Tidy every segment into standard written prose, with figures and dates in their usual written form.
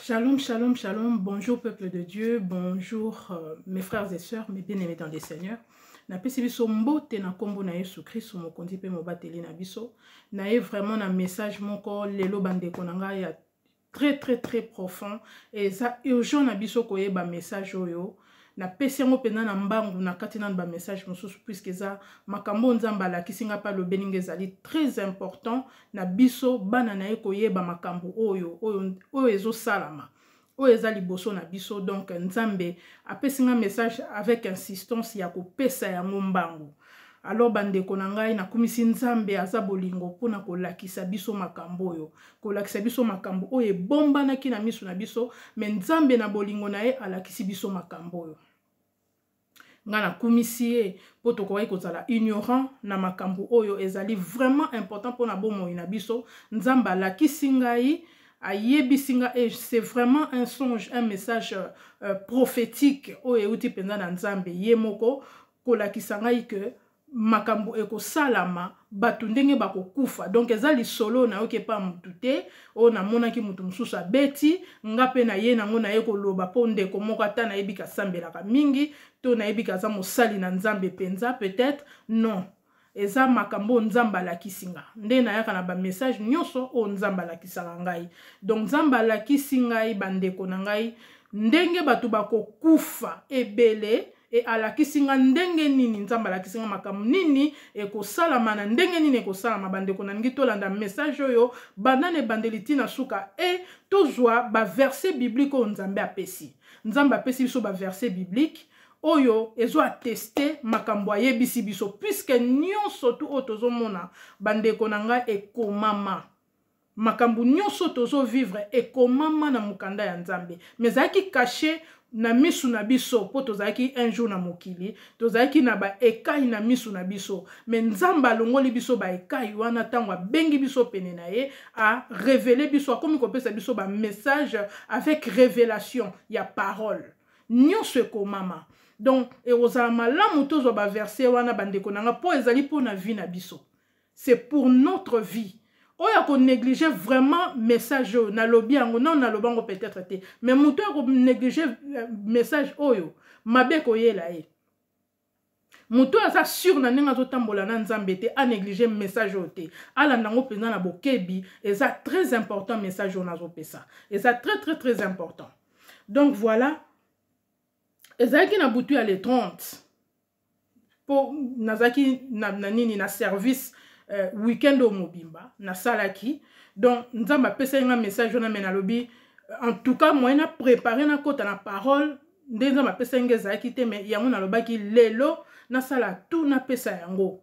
Shalom, shalom, shalom. Bonjour peuple de Dieu. Bonjour mes frères et sœurs, mes bien-aimés dans les seigneurs. Na pesi biso mbote na kombo na Yesu Christ mokonzi pe mobateli na biso. Na ye vraiment na message moko lelo bandeko na ngai ya très profond et ça urgent na biso koyeba message oyo. Na pesi yango pena na mbangu na kati na ba message mosusu puisque ça makambo nzamba la kisinga pa lo beninge ezali très important na biso bana na ye koyeba makambo oyo ezo salama oyo eza liboso na biso. Donc nzambe apesinga message avec insistance ya kopesa yango mbangu. Alors bandeko na ngai na kumisi nzambe aza bolingo pona kolakisa biso makambo oyo, kolakisa biso makambo oyo ebombanaki na miso na biso, me nzambe na bolingo na ye alakisi biso makambo oyo. Nga na kumisi ye po tokoki kozala ignorant na makambo oyo ezali vraiment important pona bomoi na biso. Nzambe alakisi ngai ayebisinga et c'est vraiment un songe, un message prophétique oyo euti penza na nzambe ye moko kolakisa ngai que makambo eko salama batu ndenge bakokufa. Donc ezali solo na yoke pa mutu te o na monaki mutu mususu abeti nga pe na ye nango na ye koloba po ndeko moko ata na yebika sambelaka mingi to na yebika za mosali na nzambe penza peut-être non. Eza makambo nzamba alakisi nga nde nayaka na ba message nyonso o nzamba alakisaka ngai. Donc nzamba alakisi ngai bandeko na ngai ndenge batu bakokufa ebele e alakisi nga ndenge nini nzamba alakisi nga makambo nini ekosalama na ndenge nini ekosalama. Bandeko na ngi tolanda message oyo bandane bandeliti na suka e tozwa ba verset biblique o nzambe apesi. Nzambe apesi biso ba verset biblique oyo ezo attester makambo ayebisi biso puisque nyonso tu o tozomona bandeko na nga ekomama. Makambo nyonso tozo vivre ekomama na mukanda ya nzambe. Mais zaki caché na misu na biso po tozaki un jour na mokili tozaki na ba ekai na misu na biso. Mais nzamba alongoli biso ba ekai wana tango bengi biso pene na ye a révéler biso akomi kopesa biso ba message avec révélation ya parole nyonso ekomama. Donc ezala malamu tozwa ba verset wana bandeko nanga po ezali po na vie na biso. C'est pour notre vie. Oya ko négliger vraiment message na lobi yango non na lobango peut-être te, mais muto ko négliger message oyo mabe ko yela ye. Muto asa sur na nenga zo tambola na nzambe te a négliger message ote. Ala nango penza na bokebi eza très important message on azo pesa. Eza très important. Donc voilà. Ezaki na butu ya le 30 po nazaki na nini na service weekend au mobimba na salaki. Donc nzamba pesa nga message na mena lobi en tout cas moi na préparer na kota na parole nzamba pesa nga ezaki te mais yango na lobaki lelo na sala tout na pesa yango.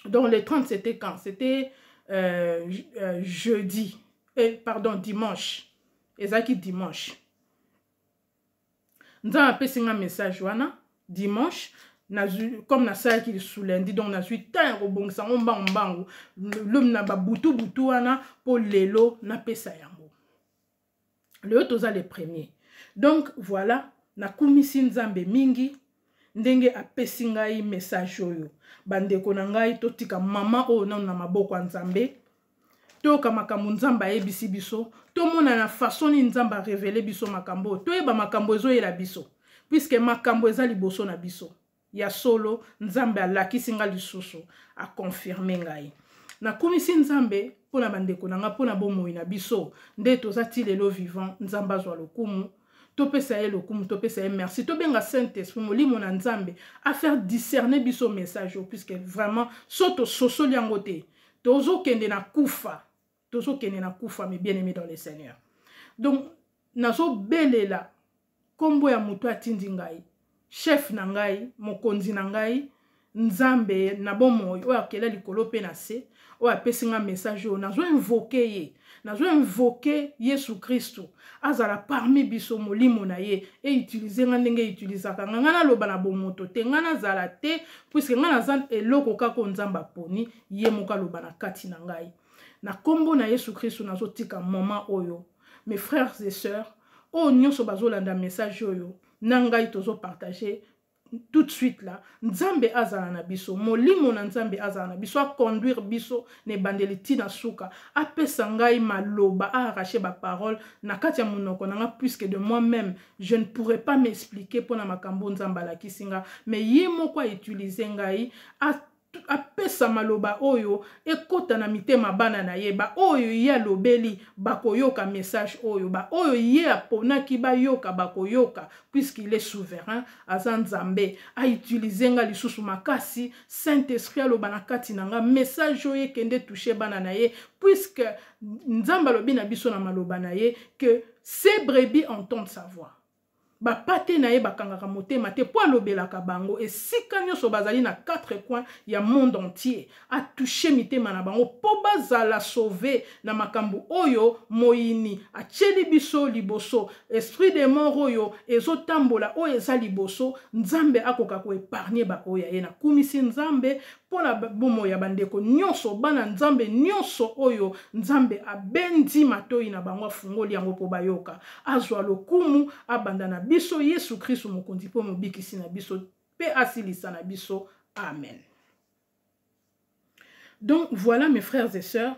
Donc le 30 c'était quand? C'était jeudi dimanche. Ezaki dimanche. Nzamba pesa nga message wana dimanche. Comme na ça qui sous lundi donc na suis temps robongisa mbangu l'homme na ba butu wana pour lelo na pesa yango le toza le premier. Donc voilà na kumisi nzambe mingi ndenge apesi ngai message oyo bandeko na ngai totika mama o na maboko ya nzambe toka makambo nzamba ayebisi biso tomona na façon ni nzamba révéler biso makambo toyeba makambo ezoyela biso puisque makambo eza liboso na biso ya solo nzambe alakisi nga lisusu a confirmer ngai na kumisi nzambe pona bandeko nanga pona bomoi na biso nde tozati lelo vivant nzamba zwa lokumu topesa ye lokumu topesa ye merci tobenga Saint-Esprit molimo na nzambe a faire discerner biso message puisque vraiment soto sosoli yango te tozokende na kufa mes bien-aimés dans le Seigneur. Donc nazo belela kombo ya mutu atindi ngai chef na ngai mokonzi na ngai nzambe na bomo oyo akela likolo pe na se oyo apesi nga message oyo nazo invoquer Yesu Kristo azala parmi biso molimo na ye e utiliser nga ndenge utilisaka nga na loba na bomoto te nga nazala te puisque nga naza eloko kaka nzamba poni ye moka loba na kati na ngai na kombo na Yesu Kristo nazo tika moment oyo mes frères et sœurs o nyonso bazolanda message oyo na ngai tozo partager tout de suite là nzambe azala na biso molimo na nzambe azala na biso a conduire biso ne bandeli tina suka apesa ngai maloba a arracher ba parole na kati ya monoko nanga puisque de moi-même je ne pourrais pas m'expliquer pona makambo nzamba la kisinga mais ye moko a utiliser ngai apesa maloba oyo ekota na mitema bana na ye ba oyo ye alobeli bakoyoka message oyo ba oyo ye aponaki bayoka bakoyoka puisqu'il est souverain aza nzambe a utiliser nga lisusu makasi Saint-Esprit aloba na kati nanga message oyo ekende toucher bana na ye puisque nzambe alobi na biso na maloba na ye que ces brebis entendent sa voix ba pate na ye bakangaka motema te po alobelaka bango esika nyonso bazali na 4 coins ya monde entier a touché mitema na bango po bazala sauver na makambo oyo moyini atieli biso liboso esprit de mort oyo ezotambola oyo eza liboso nzambe akoka ko épargner ba oyo ye na kumisi nzambe pona bomo ya bandeko nyonso bana nzambe nyonso oyo nzambe abendi matoi na bango afungoli yango po bayoka azwa lokumu abanda na biso Yesu Kristo mokonzi po mobikisi na biso pe asilisa na biso amen. Donc voilà mes frères et sœurs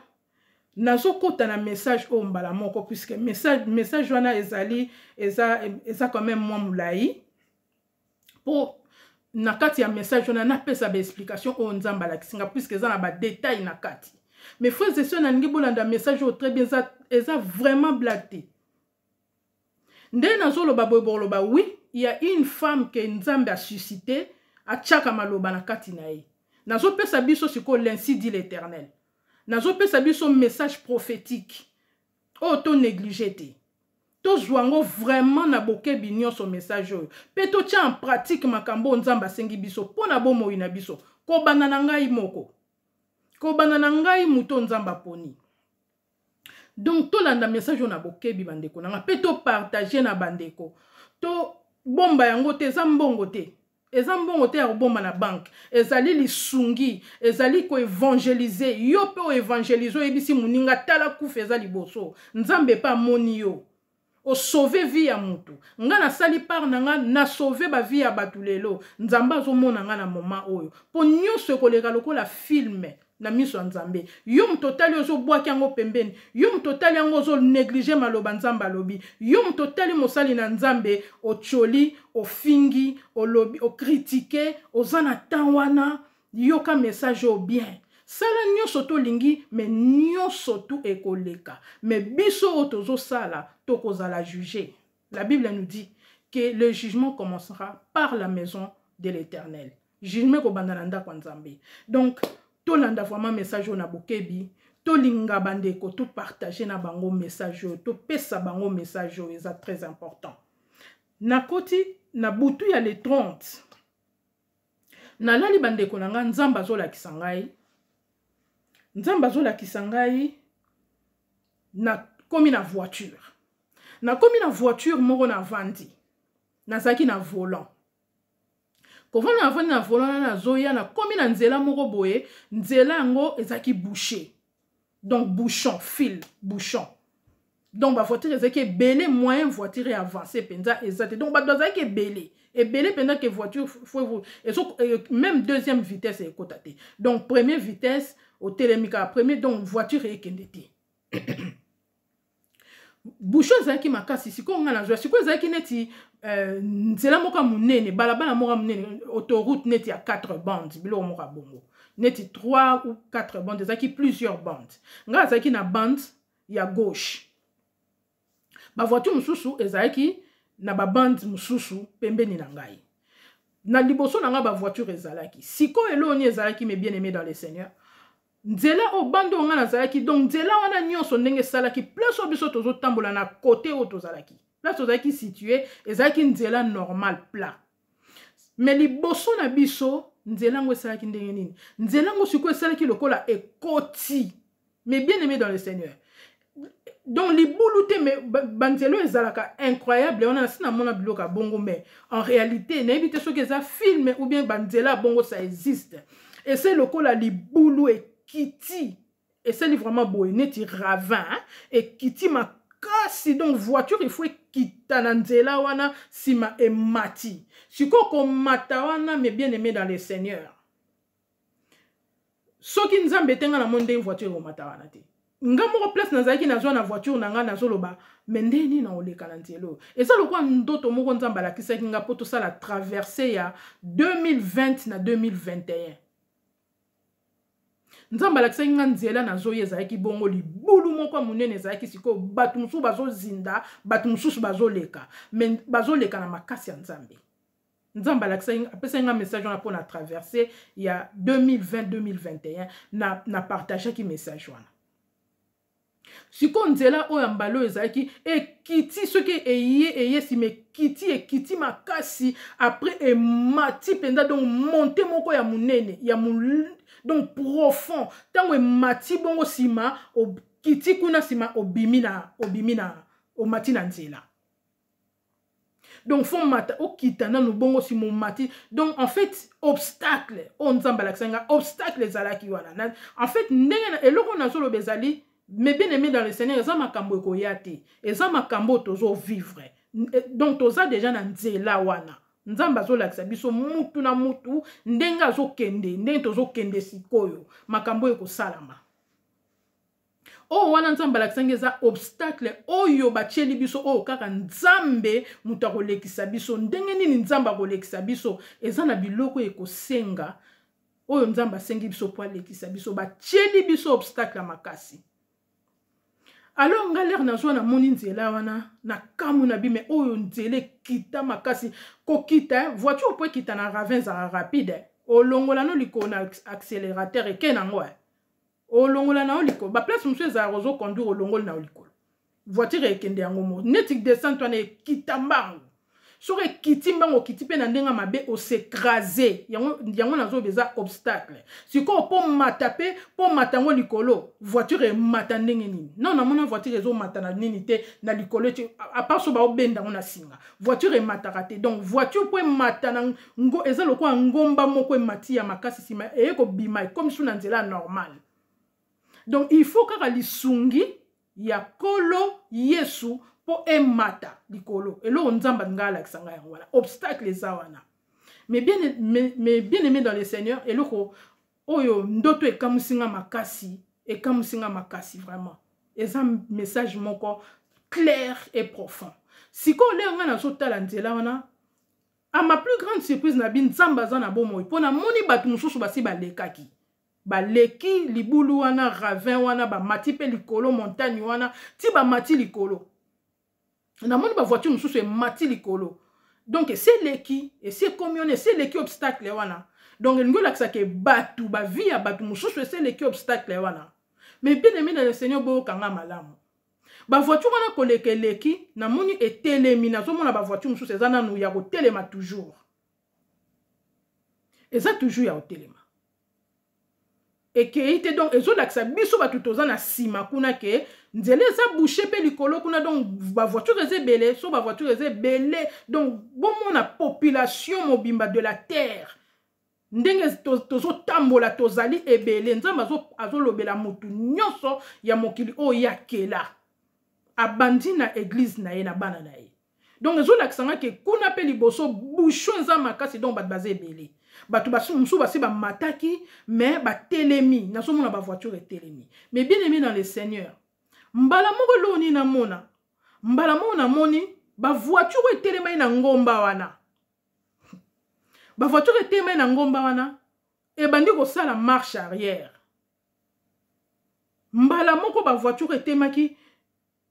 nazo kota na message o mbala moko puisque message wana ezali eza quand même moi mulai po na kati ya message wana na pesa ba explication o nzamba la kisinga puisque eza na ba détail na kati. Mes frères et sœurs na ngi bolanda message o très bien eza vraiment blagué. Nde nazolo ba boybolo ba oui, il y a une femme que nzambe a suscité a tchaka maloba na kati na ye. Nazo pesa biso siko l'ainsi dit l'Éternel. Nazo pesa biso message prophétique. Oh to négligé te. To zwango vraiment na bokebi nyonso message oyo. Pe to tia en pratique makambo nzamba sengi biso pona bomo ina biso. Ko banana ngai moko. Ko banana ngai muto nzamba poni. Donc to landa message na bokebi bandeko nanga pe to partager na bandeko. To bomba yango te za mbongo te. Eza mbongo te ya bomba na banque. Ezali lisungi, ezali ko évangéliser. Yo pe o évangéliser ebisi muninga tala kufa ezali boso. Nzambe pa moni yo. O sauver vie ya mutu. Nga na sali par nanga na sauver ba vie ya batulelo. Nzamba zo mona nga na moment oyo. Po nyonso koleka lokola filme na miso nzambe. Yo mtotali ozo bwaki yango pembeni. Yo mtotali yango ozo négliger maloba nzamba lobi. Yo mtotali mosali na nzambe o choli, o fingi, o lobi, o critiquer, o zana tanwana. Yo ka message o bien. Sala nyonso to lingi, mais nyonso to ekoleka. Mais biso otozo sala, to kozala juger. La Bible nous dit que le jugement commencera par la maison de l'Éternel. Jugement ko bandananda kwa nzambe. Donc, to landa vraiment message na bokebi, to linga bandeko, to partager na bango message, to pesa bango message, c'est très important. Na koti, na butu ya les 30. Na lali bandeko nanga nzamba zola kisangai. Nzamba zola kisangai na komi na voiture. Na komi na voiture moko na vandi. Na zaki na volant. Kovana na vandi na volant na zoya na komi na nzela moko boye, nzela ngo ezaki bouché. Donc bouchon, fil, bouchon. Donc ba voiture ezaki belé moyen voiture et avancer penza ezate. Donc ba dozaki belé. Et belé pendant que voiture faut même deuxième vitesse est cotatée. Donc première vitesse au télémika premier donc voiture est kendete. Bouchon zaki makasi siko ngana zo siko zaki neti nzela moka munene balabala moka munene autoroute neti ya 4 bandes bilo moka bongo. Neti 3 ou 4 bandes zaki plusieurs bandes. Nga zaki na bande ya gauche. Ba voiture mususu ezaki na ba bande mususu pembeni na ngai. Na liboso na nga ba voiture ezalaki. Siko eloni ezalaki me bien aimé dans le Seigneur. Nzela o bando nga na zalaki donc nzela wana nyonso ndenge salaki place o biso tozo tambola na côté o tozalaki. Place ozalaki situé ezalaki nzela normal plat. Mais liboso na biso nzela ngo salaki ndenge nini? Nzela ngo siko salaki lokola ekoti. Mais bien aimé dans le Seigneur. Donc les bouloutes mais banzelo ezalaka incroyable on a sina mona biloka bongo mais en réalité na éviter ce que ça filme ou bien banzela bongo ça existe et c'est le cola les boulou et kiti et c'est vraiment beau neti ravin et kiti ma kasi donc voiture il faut kita na nzela wana sima emati. Siko ko mata wana mes bien-aimés dans le Seigneur. Soki nzambe tenga na monde voiture o mata wana te. Nga moko place nazaki nazwa na voiture na nga nazoloba mendeni na oleka na nzelo. Eza lokwa ndoto moko nzamba la kisaki nga poto sala traversée ya 2020 na 2021. Nzamba la kisaki nga nzela nazo yezaki bongo libulu moko munene ezaki siko batu musu bazo zinda, batu musu bazo leka. Men bazo leka na makasi ya nzambe. Nzamba la kisaki apesa nga message wana pona traversée ya 2020-2021 na partager ki message wana. Siko nzela oyo mbalo ezaki ekiti soki eye si me kiti makasi après emati penda donc monter moko ya munene ya donc profond tango emati bongo sima o kiti kuna sima obimina omati na nzela. Donc font mata o kitana no bongo simo mati. Donc en fait obstacle on nzamba la kisanga obstacle ezalaki wana. En fait ndenge eloko na zolo bezali mais bien aimé dans le Seigneur, eza makambo ekoyate, eza makambo tozo vivre. Donc toza déjà na nzela wana. Nzamba zo lakisa biso mutu na mutu, ndenga zo kende, ndenge tozo kende sikoyo, makambo eko salama. O wana nzamba lakisa ngeza obstacle oyo bacheli biso o kaka nzambe mutu akolekisa biso, ndenge nini nzamba akolekisa biso, eza na biloko eko senga, oyo nzamba sengi biso po alekisa biso, bacheli biso obstacle makasi. Alors nga l'air na zona moni nzela wana na kamu na bime oyo nzele kita makasi ko kita voiture po kita na ravin za rapide olongola no liko na accélérateur et kenango olongola na liko ba place monsieur za rozo conduire olongola na liko voiture ekende yango mo netik descente wana kita mbango sore kiti mbango kiti pe na ndenga mabe o s'écraser yango nazo beza obstacle siko po matape po matango likolo voiture e mata ndenge nini non na mona voiture ezo mata na nini te na likolo a part so ba obenda ngona singa voiture e mata te donc voiture po mata na ngo eza lokwa ngomba moko e mati ya makasi sima e ko bima comme sous na nzela normal. Donc il faut kaka lisungi ya kolo Yesu po emata likolo elo nzamba ngala kisanga yango wala obstacle eza wana. Mais bien aimé dans le Seigneur eloko oyo ndoto ekamusinga makasi vraiment eza message moko clair et profond. Siko lenga na sotala nzela wana à ma plus grande surprise na bin nzamba za na bomo pona moni batu mususu basi balekaki baleki libulu wana ravin wana ba mati pe likolo montagne wana ti ba mati likolo. Na moni ba voiture mususu e mati likolo. Donc c'est leki et c'est commune c'est leki obstacle wana. Donc ngola kisake batu ba vie ya batu mususu c'est leki obstacle wana. Mais bien aimé dans le Seigneur bo kanga malamu. Ba voiture wana koleke leki na moni etelemi na zo mona ba voiture mususu ezana nu ya ko telema toujours. Eza toujours ya telema. Et que ite donc ezo lakisa biso batu toza na sima kuna ke nzele za boucher pe likolo kuna donc ba voiture eze belé so ba voiture eze belé donc bon mon population mobimba de la terre ndenge tozo tambola tozali ebele nzamba azo lobela mutu nyonso ya mokili o yakela abandi na église na ye na bana na ye. Donc ezo lakisanga ke kuna pe liboso bouchon za makasi donc bat bazé belé. Batu basu musu basi ba mataki mais ba telemi na so mona ba voiture telemi. Mais bien aimé dans le Seigneur mbala moko loni na mona mbala moko na moni ba voiture telema na ngomba wana ba voiture telema na ngomba wana e bandi ko sala marche arrière mbala moko ba voiture temaki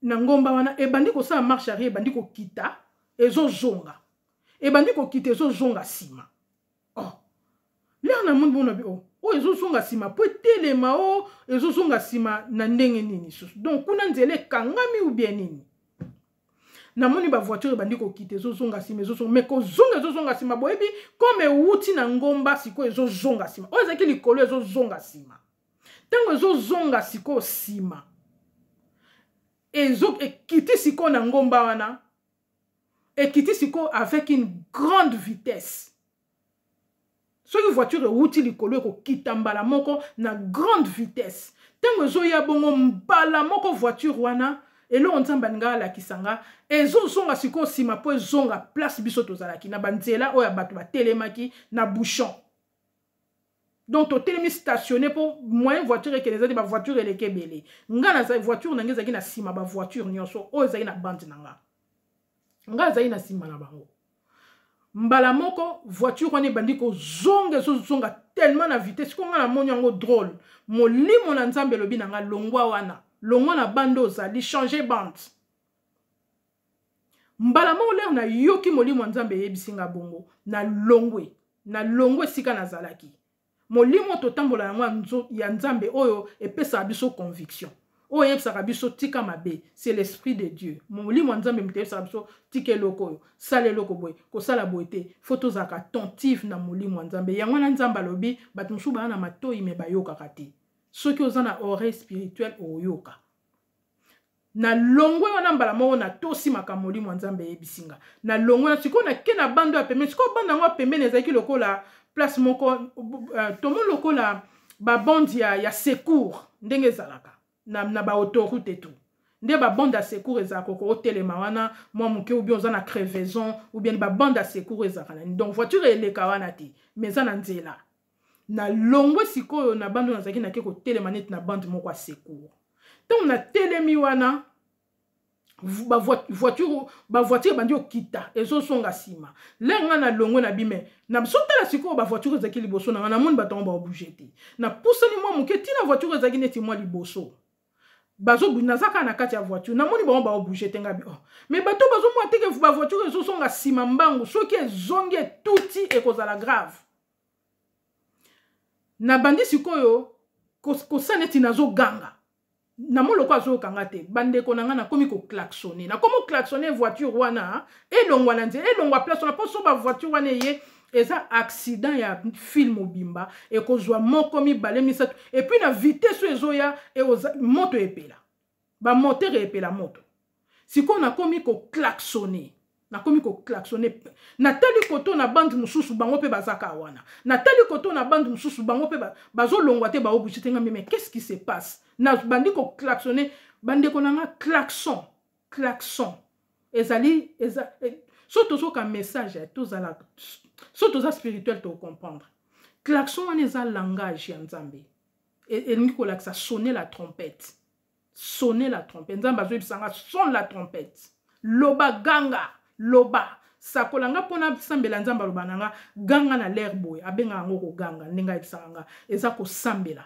na ngomba wana e bandi ko sala marche arrière bandi ko kita ezo zonga e bandi ko kita ezo zonga sima. Oh là na mundu bona bi o ezo zonga sima po telema o ezo zonga sima na ndenge nini susu donc kuna nzele kangami ou bien nini na moni ba voiture bandi ko kite ezo zonga sima ezo zonga mais ko zonga ezo zonga sima boyebi comme wuti na ngomba siko ezo zonga sima o ezaki likolo ezo zonga sima tango ezo zonga siko sima ezo ekiti siko na ngomba wana ekiti siko avec une grande vitesse. Soki voiture wuti likolo ko kitambala moko na grande vitesse. Tango zo ya bongo mbala moko voiture wana eloko nzambe alinga alakisanga ezozonga sikoyo nsima mpo ezonga place biso tozalaki na banzela oyo bato batelemaki na bouchon. Donc totelemi stationné pour moyen voiture ekelezaki bavoiture eleki ebele nga na voiture nange ezalaki na nsima bavoiture nyonso oyo ezalaki na bande na nga ezalaki na nsima na bango. Mbala moko voiture wana ebandi kozonga ezozonga tellement na vitesse siko nga na moni yango drôle molimo na nzambe elobi na nga longwa wana longwa na bande ozali changer bande. Mbala moko lere na yoki molimo nzambe eyebisi nga bongo na longwe esika nazalaki. Molimo totambola yango ya nzambe oyo epesa biso conviction. Oyo yebisaka biso tika mabe, c'est l'esprit de Dieu. Molimo nzambe mutebisaka biso tika eloko oyo, sala eloko boye, kosala boye te, foto zaka attentive na molimo nzambe. Yango na nzambe alobi, bato mosusu bana matoi me bayokaka te. Soki oza na oreille spirituelle oyoka. Na longwe wana mbala moko na tosi makambo molimo nzambe yebisinga. Na longwe na siko na ke na bando ya pembeni, siko bando yango pembeni ezalaki lokola place moko tomo lokola ba bande ya secours ndenge ezalaka na ba autoroute et tout. Nde ba bande ya secours ezalaka ko telema wana mwa muke ou bien oza na crevaison ou bien ba bande ya secours ezalaka. Donc voiture eleka wana te mais za na nzela. Na longwe sikoyo na bando nazaki na ke ko telema net na bande moko ya secours. Donc na telemi wana voiture bandi okita ezosonga sima lenga na longwe na bime na bisotala sikoyo voiture ezaki liboso na na moni batongo ba bouger te na pusani mwa muke tina voiture ezaki neti mwa liboso bazo nazaka na kati ya voiture na moni ba bouger te ngabi mais bato bazo mwa teke voiture ezosonga sima mbangu soki ezongi tuti ekozala grave na bandi sikoyo kosa neti nazo ganga na moloko azokanga te bandeko na nga na komi ko klaxonner na komo klaxonner voiture wana elongwa na nzela elongwa place na poso ba voiture wana ye eza accident ya film obimba ekozwa moko mibale misatu et puis na vitesse ezoya moto epela ba moteur epela moto siko na komi ko klaxonner na tali koto na bande mususu bango pe bazaka wana na tali koto na bande mususu bango pe bazolongwa te ba obuchite nga mais qu'est-ce qui se passe na bandi ko klaxonner bande ko na klaxon ezali soto soka message tozala soto za spirituel to comprendre klaxon wana eza langage ya nzambe elingi ko laksa sonner la trompette nzambe azobisanga sonne la trompette loba ganga loba sakolanga pona sambela nzamba lobananga ganga na l'air boy abenga yango ko ganga ndinga ebisanga eza ko sambela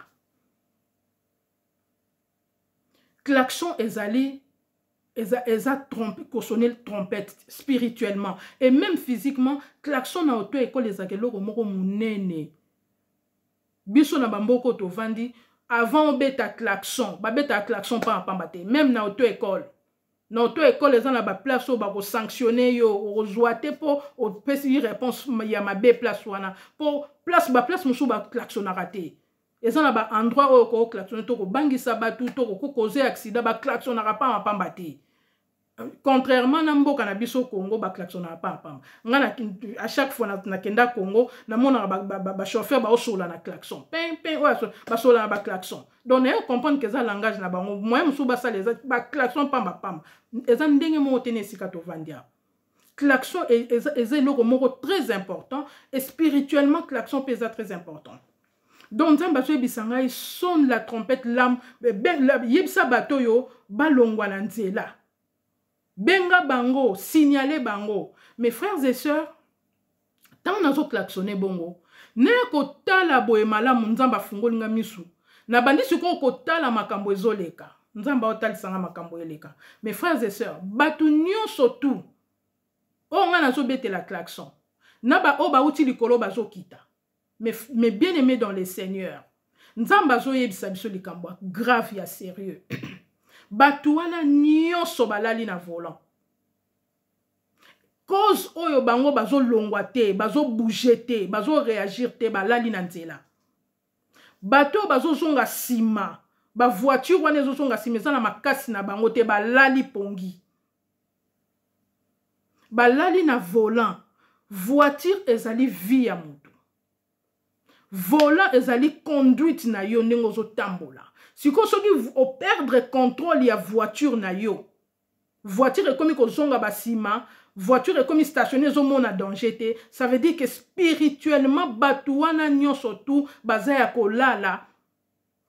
klaxon ezali eza sonner trompette spirituellement et même physiquement klaxon na auto école ezakelo moko munene biso na bamboko to vandi avant obeta klaxon babeta klaxon pa pamba te même na auto école eza na ba place o ba ko sanctionner yo ozwa te po o pesi réponse ya mabe place wana po place musu ba klaxonaka te eza na ba endroit o ko klaxonner to ko bangisa batu to ko causer accident ba klaxonaka pa pamba te contrairement na mboka na biso Congo ba klaxonaka pa pamba ngana à chaque fois na kenda Congo na mona ba chauffeur ba osola na klaxon pin ba sola na ba klaxon donc on comprendre que ça langage na bango moi musu ba sala ba klaxon pamba eza ndenge mo tene sika to vandia klaxon eza loko moko très important et spirituellement klaxon pesa très important. Donc nzamba so ebisanga il sonne la trompette lam yebisa bato yo balongwa na nzela benga bango signaler bango. Mes frères et sœurs, tant nazo klaxonner bongo ne ko tala boye malamu nzamba fungolinga misu na bandi siko ko tala makambo ezoleka nzamba otalisanga makambo eleka. Mes frères et sœurs, batu nyonso tout o nga nazo betela klaxon na ba o ba uti likolo bazo kita mais bien aimé dans les seigneurs nzamba zo yebisa biso likambo grave ya sérieux batu wana nyonso balali na volant cause oyo bango bazo longwa te bazo bouger te bazo réagir te balali na nzela bato bazo zonga sima ba voiture wana zo zonga sima za na makasi na bango te balali pongi balali na volant voiture ezali vie ya mutu volant ezali conduite na yo ndenge ozo tambola siko soki o perdre contrôle ya voiture na yo voiture est comme kozonga basima, voiture est comme stationnée zo mona danger te, ça veut dire que spirituellement batuana nyonso tout baza ya kolala,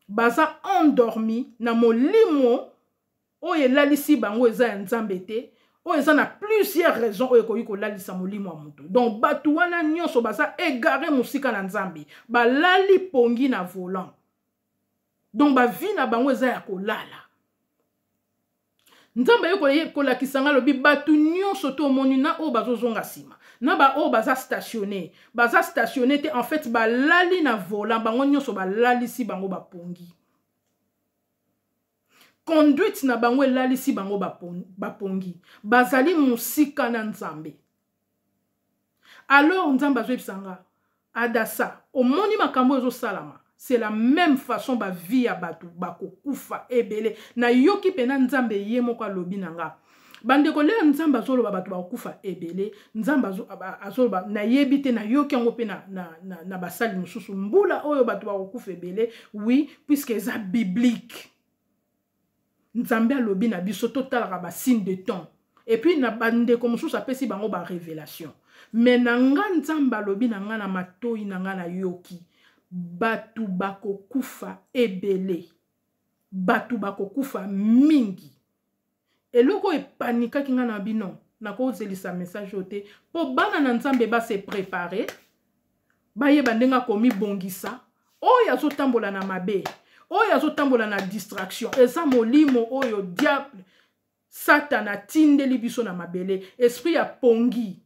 baza endormi na molimo oyo elalisi bango eza ya nzambe te, oyo eza na plusieurs raisons oyo ekoki kolalisa molimo ya moto. Donc bato wana nyonso baza égaré mosika na nzambe, balali pongi na volant. Donc ba vie na bango eza ya kolala. Nzambe yo kolakisa nga lobi bato nyonso to omoni na oyo bazozonga nsima, na ba oyo baza stationné te, en fait balali na volant, bango nyonso balalisi bango bapongi. Conduite na bango elalisi bango bapongi, bazali musika na nzambe. Alors nzambe azwebisanga adasa omoni makambo ezo salama, c'est la même façon ba vie ya batu bakokufa ebele na yoki pena nzambe ye moko alobi nanga bandeko le nzambe azoloba batu bakokufa ebele, nzambe azoloba na yebite na yoki yango pe na basali mususu mbula oyo batu bakokufa ebele, oui, puisque eza biblique. Nzambe alobi na biso totalaka ba signe de temps, et puis na bandeko mususu apesi bango ba révélation. Mais nanga nzambe alobi nanga na matoi nanga na yoki batu bakokufa ebele, batu bakokufa mingi. Eloko epanika kinga na bino na kozelisa message ote po bana na nzambe ba se préparer, ba ye bandenga komi bongisa oyo azotambola na mabe, oyo azotambola na distraction, eza molimo oyo diable Satana tindeli biso na mabele, esprit ya pongi.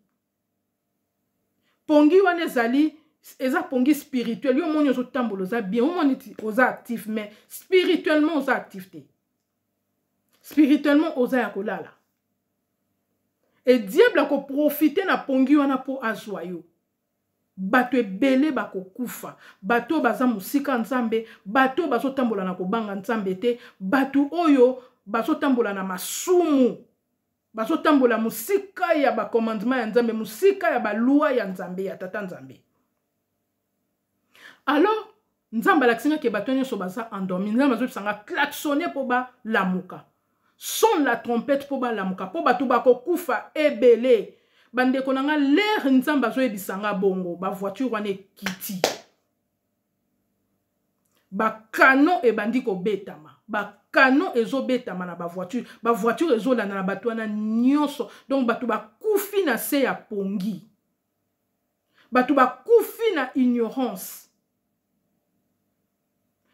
Pongi wana ezali eza pongi spirituel, yo moni ozotambola oza bien, yo moni oza actif, mais spirituellement oza activité. Spirituellement oza ya kolala. Et diable ako profiter na pongi wana po azwa yo. Bato ebele bako kufa, bato baza musika nzambe, bato bazo tambola na kobanga nzambe te, bato oyo bazo tambola na masumu, bazo tambola musika ya ba commandement ya nzambe, musika ya ba loi ya nzambe ya tata nzambe. Alors nzambe alakisinga ke bato nyonso baza endormi, nzambe azobisanga klaxonner po ba lamuka, sonne la trompette po ba lamuka, po bato bako kufa ebele. Bandeko nanga l'air nzamba zo ebisanga bongo, ba voiture wane kiti. Ba canon e bandiko betama. Ba canon ezo betama na ba voiture ezo landa na bato wana nyonso. Donc bato ba kufi na se ya pongi. Bato ba kufi na ignorance.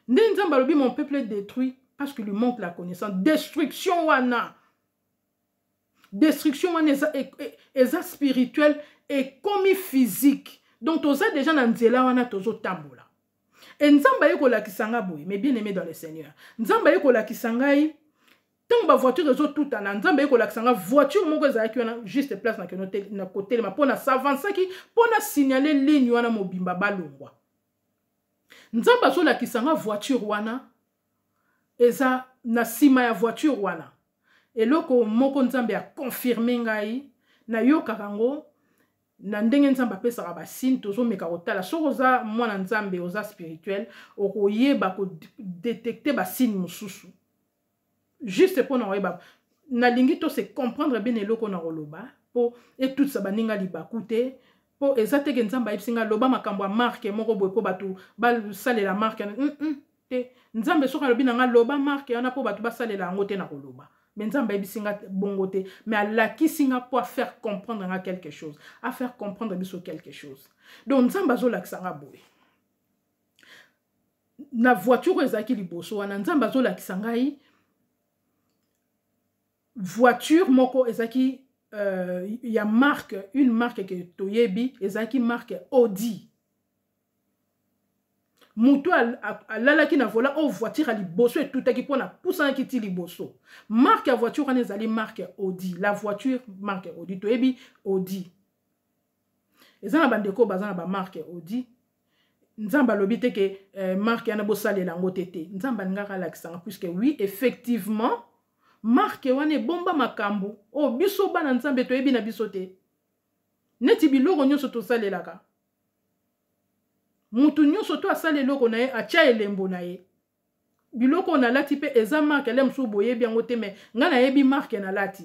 Nde nzamba lobi mon peuple est détruit parce qu'il lui manque la connaissance. Destruction wana. Destruction eza spirituelle et comme physique. Donc toza déjà na nzela wana tozo tambola. Et nzamba yeko la kisanga boy, mais bien aimé dans le Seigneur. Nzamba yeko la kisanga yi tant ba voiture ezo tout ana nzamba yeko la kisanga voiture moko eza ki wana juste place na côté ma pona s'avancer ki pona signaler ligne wana mobimba balongwa. Nzamba zo la kisanga voiture wana eza na sima ya voiture wana. Et loko moko nzambe a confirmé ngai na yoka kango na ndenge nzambe apesaka basine tozo meka kotala soko oza mwana nzambe oza spirituel okoyeba ko détecter basine mususu juste pour na oyeba na lingi to se comprendre bien eloko na koloba po et tout ça baninga libakute po ezate ke nzambe ayisinga loba makambo a marque moko boye po batu ba salela marque te nzambe soka lobi nanga loba marque yana po batu ba salela ngo te na koloba. Mais nzambe bisinga bongote, mais à la kisinga pour faire comprendre à quelque chose, à faire comprendre biso quelque chose. Donc nzambe zo la kisanga boy. Na voiture ezaki liboso wana nzambe zo la kisanga yi voiture moko ezaki ya marque, une marque que toyebi ezaki marque Audi. Mutu alalaki na vola o voiture ali bosso et tout qui pona poussant qui ti liboso. Marque voiture on ezali marque Audi. La voiture marque Audi to ebi Audi. Ezana bandeko bazana ba marque Audi. Nzamba lobite ke marque yana bosale la ngotete. Nzamba ngaka la kisanga puisque oui effectivement marque wane bomba makambo. O biso bana nzambe to ebi na biso te. Neti biloko nyonso to sale laka. Mutu nyonso to asale loko na ye atia elembo na ye. Biloko na lati pe eza marque ele msu boye biango te me nga na yebi marque na lati.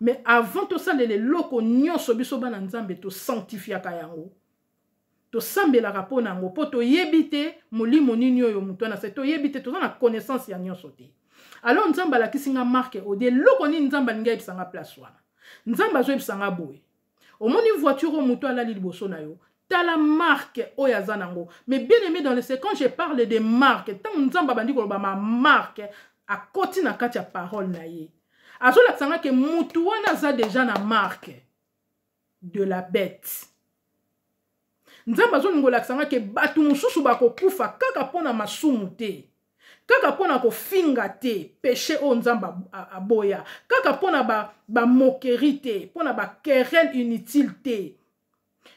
Mais avant tout ça, les loko nyonso biso bana nzambe to sanctifiaka yango. To sambelaka po nango po to yebite molimo nini oyo mutu na se to yebite to na connaissance ya nyonso te. Alors nzamba la kisinga marque o de loko ni nzamba ninga ebisanga place wana. Nzamba zo ebisanga boye. Omoni voiture o mutu ala liboso na yo. T'as la marque oyaza nango. Mais bien aimé dans le c'est quand je parle de marque, tant nzamba bandi ko ba ma marque a koti na kati ya parole na ye. Azo la tsanga ke mutu wana za déjà na marque de la bête. Nzamba zo ningo la tsanga ke batu mususu bako kufa kaka pona masumu te. Kaka pona ko finga te, péché o nzamba aboya. Kaka pona ba moquerie te, pona ba querelle inutile te.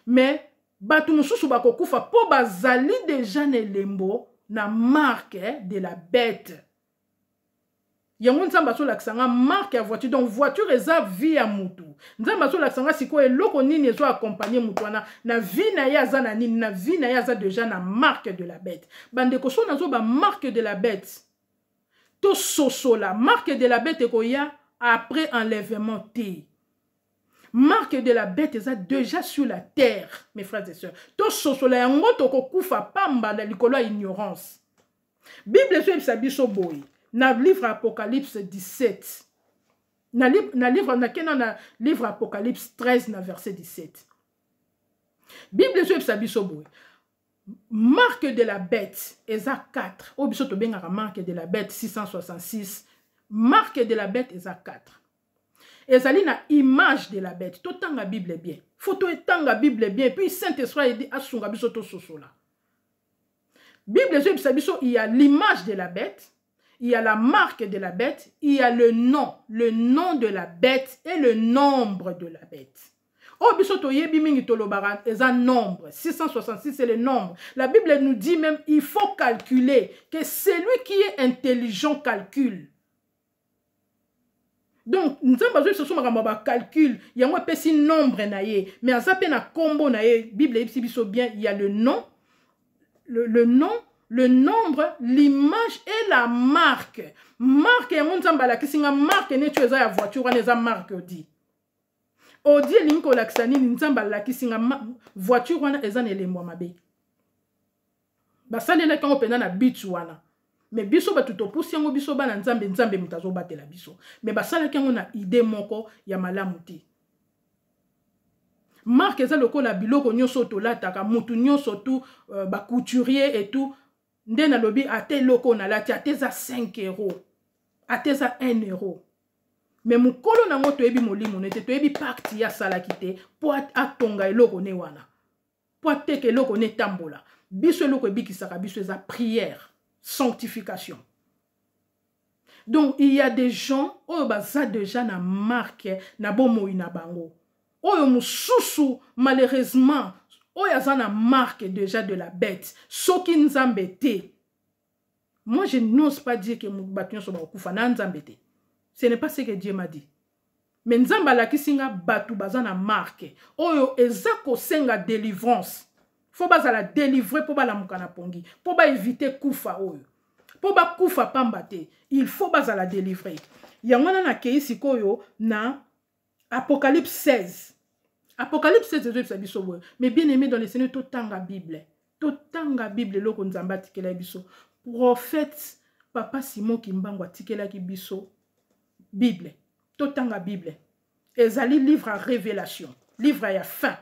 Mais batu mususu bako kufa po bazali déjà ne lembo na marque de la bête. Yango nzamba so laksanga marque ya voiture, donc voiture eza vie ya mutu. Nzamba so laksanga siko eloko nini ezo accompagner mutu wana na vie na ya za na nini, na vie na ya za déjà na marque de la bête. Bande ko so nazo ba marque de la bête. To soso la marque de la bête ko ya après enlèvement te. Marque de la bête est déjà sur la terre, mes frères et sœurs. To soso la yango to ko kufa pamba na likolo ignorance. Bible so ebisa biso boy. Na livre Apocalypse 17. Na livre Apocalypse 13 na verset 17. Bible so ebisa biso boy. Marque de la bête eza 4. O biso to bengaka marque de la bête 666. Marque de la bête eza 4. Ezali na image de la bête. To tanga Bible bien. Faut tanga Bible bien. Puis Saint-Esprit dit asunga biso to soso la. Bible so ebisa biso il y a l'image de la bête. Il y a la marque de la bête, il y a le nom de la bête et le nombre de la bête. Oh, bisoto yebi mingi tolobara, c'est un nombre. 666, c'est le nombre. La Bible nous dit même, il faut calculer, que celui qui est intelligent calcule. Donc, nous avons besoin de calcul. Il y a un petit nombre, mais en ça, na combo, la Bible dit bien, il y a le nom, le nom, le nombre, l'image et la marque. Marque, il y a un zambala qui singa marque, ne tu es à la voiture, on est à marque, dit. Odi linko laksani, nzambala qui singa voiture, on est à l'élément mabe. Basale la quand on pena na bitu wana. Mais biso ba tuto pousi yango biso ba na nzambe nzambe mutazo batela biso. Mais basala quand on a idée moko ya malamu te. Marque eza lokola biloko nyonso to lataka mutu nyonso tu ba couturier et tout. Ndena lobi ate loko na lati ateza 5 €. Ateza 1 €. Mais mukolo na ngoto ebi molimo nete to ebi pacte ya salakite po atonga eloko ne wana. Po ateke eloko ne tambola. Biso eloko ebikisaka biso eza prière, sanctification. Donc il y a des gens oyo baza déjà na marque na bomoi na bango. Oyo mususu malheureusement oyo aza na marque déjà de la bête. Soki nzambe te. Moi je n'ose pas dire que mutu nyonso bakufa na nzambe te. Ce n'est pas ce que Dieu m'a dit. Mais nzamba la kisinga batu baza na marque. Oyo ezako senga délivrance. Faut baza la délivrer pour ba la mukana pongi. Pour ba éviter kufa oyo. Pour ba kufa pambate. Il faut baza la délivrer. Yangwana na kei sikoyo na Apocalypse 16. Apocalypse 16 mais bien aimé dans le Seigneur totanga Bible. Totanga Bible loko nzamba tikela biso. Prophète Papa Simon Kimbango tikela ki biso. Bible, totanga Bible. Ezali livre à révélation, livre à fin.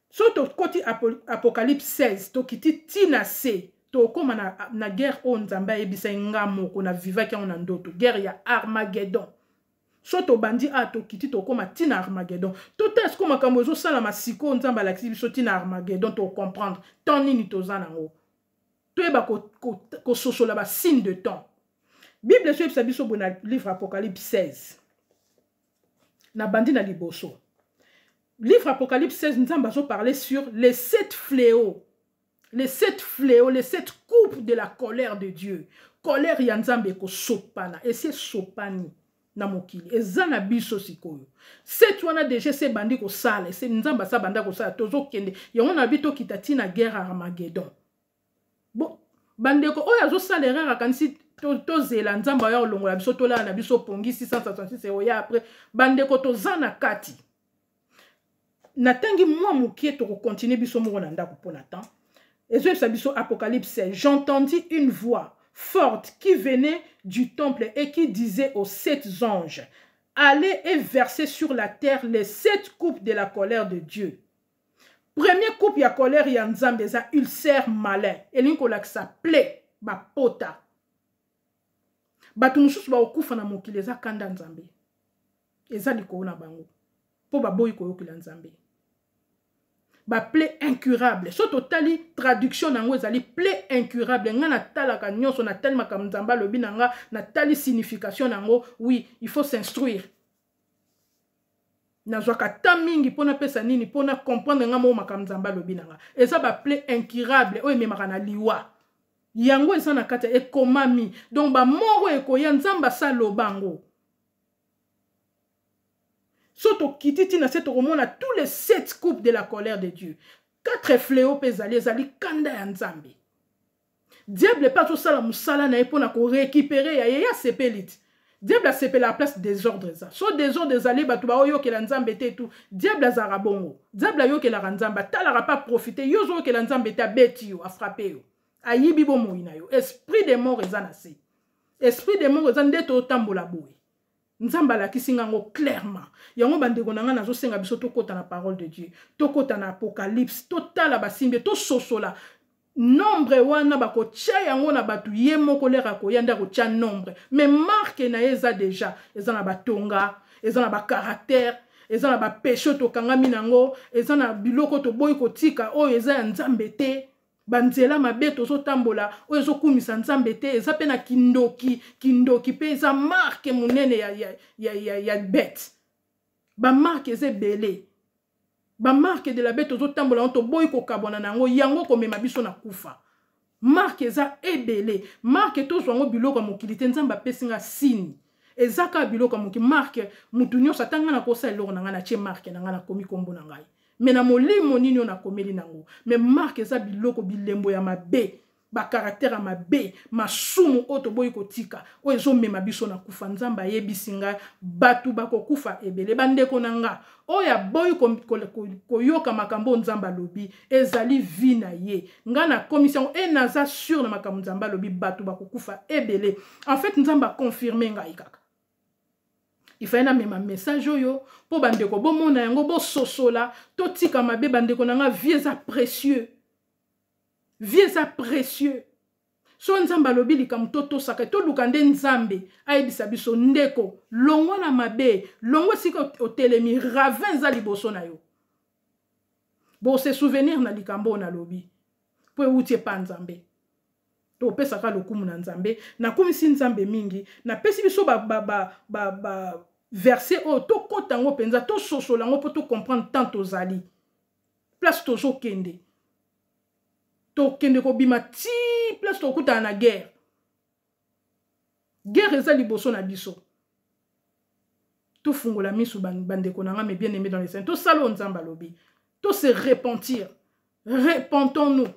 Soto koti Apocalypse 16, to kiti tina se, to koma na guerre o nzamba ebisa ngamo ko na vivaki on ndoto, guerre ya Armageddon. Soto bandi a to kiti to koma tina Armageddon. Tout est comme kamozo sala masiko nzamba la kibiso tina Armageddon to comprendre. Tant nini to zanango. To eba ko sosola ba signe de temps. Bible sur Ebisabiso bon livre Apocalypse 16. Na bandi na liboso. Livre Apocalypse 16 nous allons parler sur les 7 fléaux. Les 7 fléaux, les 7 coupes de la colère de Dieu. Colère ya nzambe ko sopana et c'est sopani na mokili. Ezana biso sikoyo. 7 wana déjà c'est bandi ko sala, c'est nzamba sa banda ko sala tozo kende. Yango na bito kitati na guerre Armageddon. Bon bandeko oyo azosala erreur akanisi tozela nzambe oyo olongola biso tolala na biso pongi 666 oya après bandeko toza na kati natangi mwa mokie tokokontinue biso moko na ndako mpo na temps ezoyebisa biso Apocalypse 16. J'entendis une voix forte qui venait du temple et qui disait aux 7 anges: allez et versez sur la terre les 7 coupes de la colère de Dieu. Premier coupe ya colère ya nzambe za ulcère malin elinko la sa plaie ba pota batu mususu ba okufa na mokili za kanda nzambe eza likolo na bango po ba boyi koyokela nzambe ba plaie incurable so totali traduction nango ezali plaie incurable nga na talaka nyonso na tali makambo nzambe lobi nanga na tali signification nango. Oui, il faut s'instruire nazwaka ta mingi pona pesa nini pona comprendre nga mo makambo nzambe lobi nanga eza ba plaie incurable oyo memaka na liwa yango eza na kati ekomami donc ba moko ekoya nzamba sa lobango soto kititi na seto komona tous les 7 coupes de la colère de Dieu 4 fléaux pesali ezali kanda ya nzambe diable pas tout ça la musala na epona ko récupérer ya sepelit diable a sepela la place des ordres ça so des ordres ezali batu ba oyo ke la nzambe te tout diable azara bongo diable ayo ke la nzamba tala pas profiter yo zo ke la nzambe ta beti yo a frapper yo ayibi bo moina yo esprit de mort ezana se esprit de mort ezana ndeto tambola boye nzamba la kisinga ngo clairement yango bandeko nanga nazo senga biso tokota na parole de Dieu tokota na Apocalypse totala basimbe to sosola nombre wana bako tia yango na batu ye moko lera ko yanda ko tia nombre mais marque na eza déjà ezana batonga ezana ba caractère ezana ba péché to kangami nango ezana biloko to boy ko tika o eza nzambe te banzela mabeto zo tambola o ezo kumisa nzambe te eza pe na kindoki pe eza marque munene ya bête ba marque eze belé ba marque de la bête zo tambola onto boy ko kabona nango yango ko mema biso na kufa marque eza ebelé marque to zwango biloko mokilité nzamba pesinga signe ezaka biloko moki marque mutu nyonso atanga na kosa eloko nanga na tie marque nanga na komi kombo na ngai mais na molimo nini on a komeli nango mais marque eza biloko bilembo ya mabe ba caractère mabe masumu oto boy kotika o ezo mema biso na kufa nzamba yebisinga batu bako kufa ebele bandeko nanga oya boy koyoka makambo nzamba lobi ezali vina ye nga na commission enaza sur na makambo nzamba lobi batu bako kufa ebele en fait nzamba confirmer nga ikaka il faut na même message yo po bandeko bomona yango bo sosola to tika mabe bandeko nanga vie za précieux so nzamba lobi likambo to saka to lukande nzambe ayebisa biso ndeko longwa na mabe longwa sika otelemi ravin za liboso na yo bo se souvenir na likambo na lobi po utie pa nzambe to pesa ka lokumu na nzambe na komisi nzambe mingi na pesi biso ba verset o to kotango penza to sosola ngo po to comprendre tant ozali place to zo kende to kende ko bima ti place to kuta na guerre eza liboso na biso to fungola misu bandeko nanga mais bien aimé dans les saints to salo nzamba lobi to se repentir repentons-nous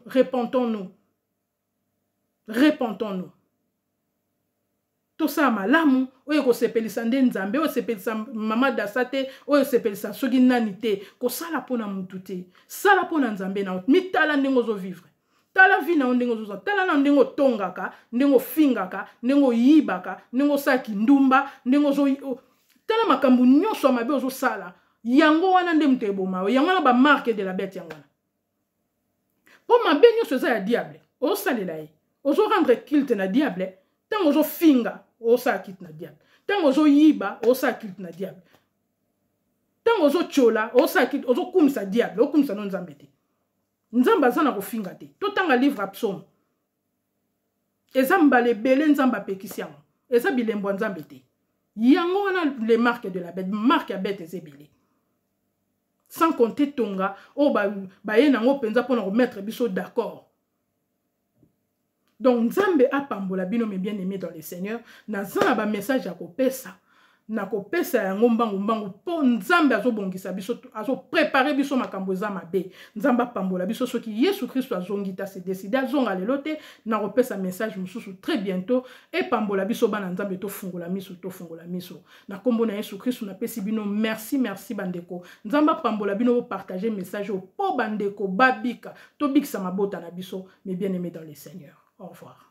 to sa malamu oyo ko sepelisa nde nzambe oyo sepelisa mama dasate oyo sepelisa soki nani te ko sala pona mutu te sala pona nzambe na mitala ndengo zo vivre tala vi na ndengo zo tala na ndengo tongaka ndengo fingaka ndengo yibaka ndengo saki ndumba ndengo zo tala makambu nyonso mabe ozo sala yango wana nde mute boma yango na ba marque de la bête yango po mabe nyonso za ya diable o salela ye ozo rendre culte na diable tango ozo finga o sa kit na diable tango ozo yiba o sa kit na diable tango ozo chola o sa kit ozo kumisa diable o kumisa no nzambe te nzamba zana ko finga te to tanga livre absom eza mbale bele nzamba pekisiango eza bilembo nzambe te yango wana les marques de la bête marque ya bête ezebele sans compter tonga o ba ye nango penza pona ko mettre biso d'accord. Donc nzambe apambola bino mes bien-aimés dans le Seigneur na zana ba message ya kopesa nakopesa yango mbangu po nzambe azobongisa biso azopréparer biso makambo eza mabe nzambe apambola biso soki Yesu Kristo azongi ta se décider azonga lelo te nakopesa message mosusu très bientôt epambola biso bana nzambe tofungola miso na kombo na Yesu Kristo napesi bino merci bandeko nzambe apambola bino partager message po bandeko babika tobikisa mabota na biso mes bien-aimés dans le Seigneur. Au revoir.